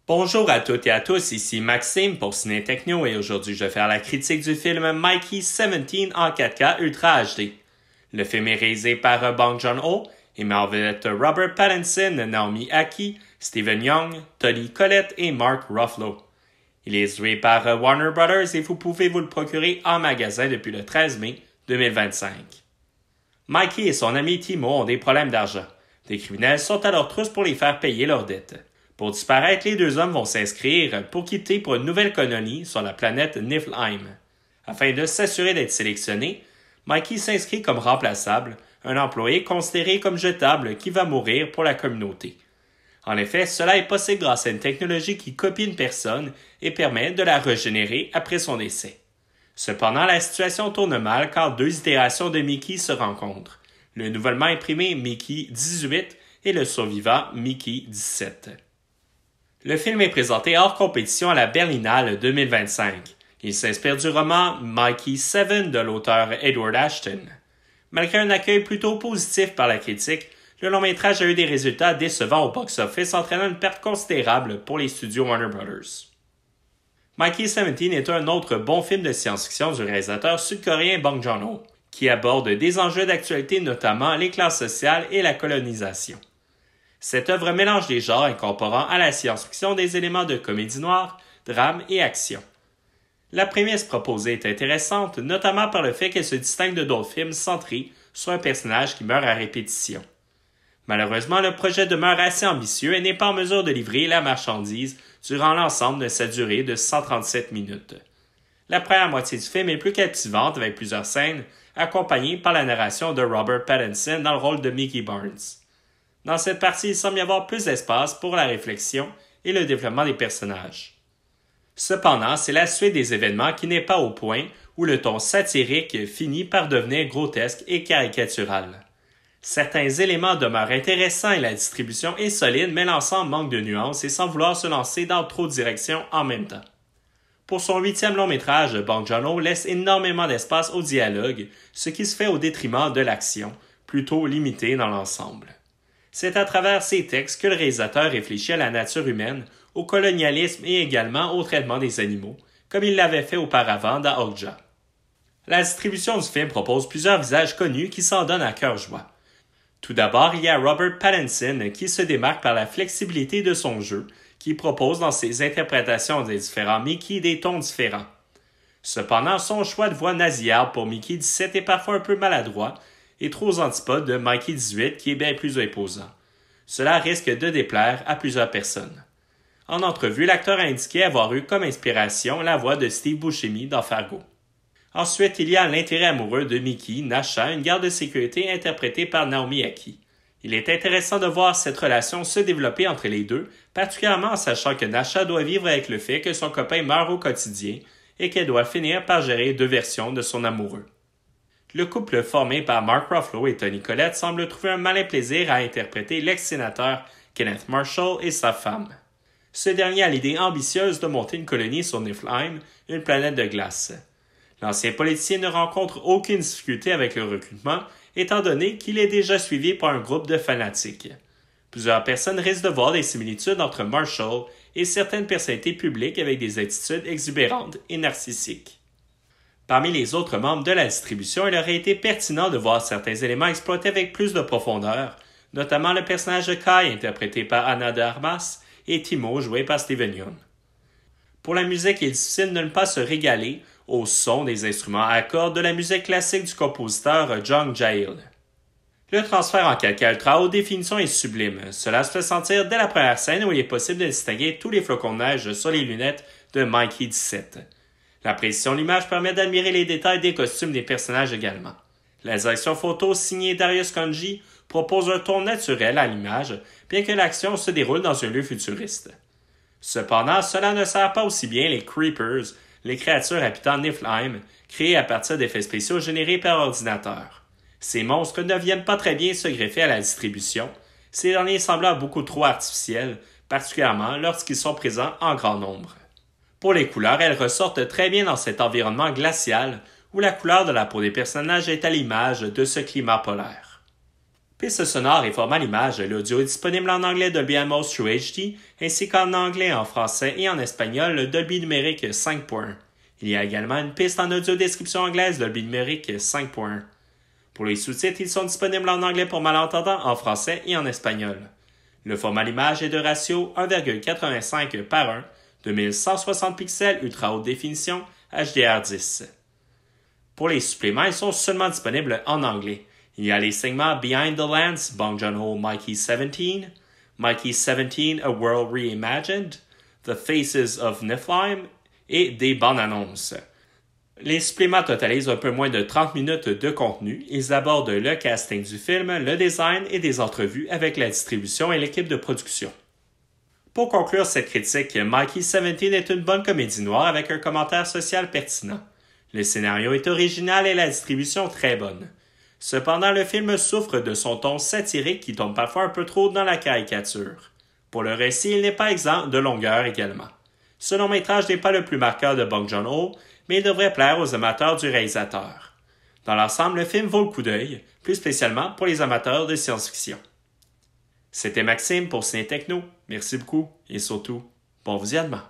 Bonjour à toutes et à tous, ici Maxime pour Ciné Techno et aujourd'hui je vais faire la critique du film Mikey 17 en 4K Ultra HD. Le film est réalisé par Bong Joon-ho et met en vedette Robert Pattinson, Naomi Ackie, Steven Yeun, Toni Collette et Mark Ruffalo. Il est distribué par Warner Brothers et vous pouvez vous le procurer en magasin depuis le 13 mai 2025. Mikey et son ami Timo ont des problèmes d'argent. Des criminels sont à leur trousse pour les faire payer leurs dettes. Pour disparaître, les deux hommes vont s'inscrire pour quitter pour une nouvelle colonie sur la planète Niflheim. Afin de s'assurer d'être sélectionné, Mikey s'inscrit comme remplaçable, un employé considéré comme jetable qui va mourir pour la communauté. En effet, cela est possible grâce à une technologie qui copie une personne et permet de la régénérer après son décès. Cependant, la situation tourne mal car deux itérations de Mickey se rencontrent. Le nouvellement imprimé Mickey 18 et le survivant Mickey 17. Le film est présenté hors compétition à la Berlinale 2025. Il s'inspire du roman Mikey 7 de l'auteur Edward Ashton. Malgré un accueil plutôt positif par la critique, le long-métrage a eu des résultats décevants au box-office, entraînant une perte considérable pour les studios Warner Brothers. Mikey 17 est un autre bon film de science-fiction du réalisateur sud-coréen Bong Joon-ho, qui aborde des enjeux d'actualité, notamment les classes sociales et la colonisation. Cette œuvre mélange les genres incorporant à la science-fiction des éléments de comédie noire, drame et action. La prémisse proposée est intéressante, notamment par le fait qu'elle se distingue de d'autres films centrés sur un personnage qui meurt à répétition. Malheureusement, le projet demeure assez ambitieux et n'est pas en mesure de livrer la marchandise durant l'ensemble de sa durée de 137 minutes. La première moitié du film est plus captivante avec plusieurs scènes, accompagnées par la narration de Robert Pattinson dans le rôle de Mickey Barnes. Dans cette partie, il semble y avoir plus d'espace pour la réflexion et le développement des personnages. Cependant, c'est la suite des événements qui n'est pas au point où le ton satirique finit par devenir grotesque et caricatural. Certains éléments demeurent intéressants et la distribution est solide, mais l'ensemble manque de nuances et sans vouloir se lancer dans trop de directions en même temps. Pour son 8e long-métrage, Bong Joon-ho laisse énormément d'espace au dialogue, ce qui se fait au détriment de l'action, plutôt limitée dans l'ensemble. C'est à travers ces textes que le réalisateur réfléchit à la nature humaine, au colonialisme et également au traitement des animaux, comme il l'avait fait auparavant dans Okja. La distribution du film propose plusieurs visages connus qui s'en donnent à cœur joie. Tout d'abord, il y a Robert Pattinson qui se démarque par la flexibilité de son jeu, qui propose dans ses interprétations des différents Mickey des tons différents. Cependant, son choix de voix nasillarde pour Mickey 17 est parfois un peu maladroit, et trop aux antipodes de Mikey 18 qui est bien plus imposant. Cela risque de déplaire à plusieurs personnes. En entrevue, l'acteur a indiqué avoir eu comme inspiration la voix de Steve Buscemi dans Fargo. Ensuite, il y a l'intérêt amoureux de Mickey, Nasha, une garde de sécurité interprétée par Naomi Ackie. Il est intéressant de voir cette relation se développer entre les deux, particulièrement en sachant que Nasha doit vivre avec le fait que son copain meurt au quotidien et qu'elle doit finir par gérer deux versions de son amoureux. Le couple formé par Mark Ruffalo et Toni Collette semble trouver un malin plaisir à interpréter l'ex-sénateur Kenneth Marshall et sa femme. Ce dernier a l'idée ambitieuse de monter une colonie sur Niflheim, une planète de glace. L'ancien politicien ne rencontre aucune difficulté avec le recrutement, étant donné qu'il est déjà suivi par un groupe de fanatiques. Plusieurs personnes risquent de voir des similitudes entre Marshall et certaines personnalités publiques avec des attitudes exubérantes et narcissiques. Parmi les autres membres de la distribution, il aurait été pertinent de voir certains éléments exploités avec plus de profondeur, notamment le personnage de Kai interprété par Ana de Armas et Timo joué par Steven Yeun. Pour la musique, il est difficile de ne pas se régaler au son des instruments à cordes de la musique classique du compositeur Jung Jae-il. Le transfert en 4K Ultra haute définition est sublime. Cela se fait sentir dès la première scène où il est possible de distinguer tous les flocons de neige sur les lunettes de Mikey 17. La précision de l'image permet d'admirer les détails des costumes des personnages également. La direction photo signée Darius Khondji propose un ton naturel à l'image, bien que l'action se déroule dans un lieu futuriste. Cependant, cela ne sert pas aussi bien les Creepers, les créatures habitant Niflheim, créées à partir d'effets spéciaux générés par ordinateur. Ces monstres ne viennent pas très bien se greffer à la distribution, ces derniers semblant beaucoup trop artificiels, particulièrement lorsqu'ils sont présents en grand nombre. Pour les couleurs, elles ressortent très bien dans cet environnement glacial où la couleur de la peau des personnages est à l'image de ce climat polaire. Piste sonore et format l'image, l'audio est disponible en anglais Dolby Atmos True HD, ainsi qu'en anglais, en français et en espagnol le Dolby numérique 5.1. Il y a également une piste en audio description anglaise Dolby numérique 5.1. Pour les sous-titres, ils sont disponibles en anglais pour malentendants, en français et en espagnol. Le format l'image est de ratio 1,85 par 1, 2160 pixels ultra haute définition HDR10. Pour les suppléments, ils sont seulement disponibles en anglais. Il y a les segments Behind the Lens, Bong Joon-ho, Mikey 17, Mikey 17, A World Reimagined, The Faces of Nephilim et des bandes annonces. Les suppléments totalisent un peu moins de 30 minutes de contenu. Ils abordent le casting du film, le design et des entrevues avec la distribution et l'équipe de production. Pour conclure cette critique, Mikey 17 est une bonne comédie noire avec un commentaire social pertinent. Le scénario est original et la distribution très bonne. Cependant, le film souffre de son ton satirique qui tombe parfois un peu trop dans la caricature. Pour le récit, il n'est pas exempt de longueur également. Ce long-métrage n'est pas le plus marquant de Bong Joon-ho, mais il devrait plaire aux amateurs du réalisateur. Dans l'ensemble, le film vaut le coup d'œil, plus spécialement pour les amateurs de science-fiction. C'était Maxime pour Ciné Techno. Merci beaucoup et surtout, bon visionnement.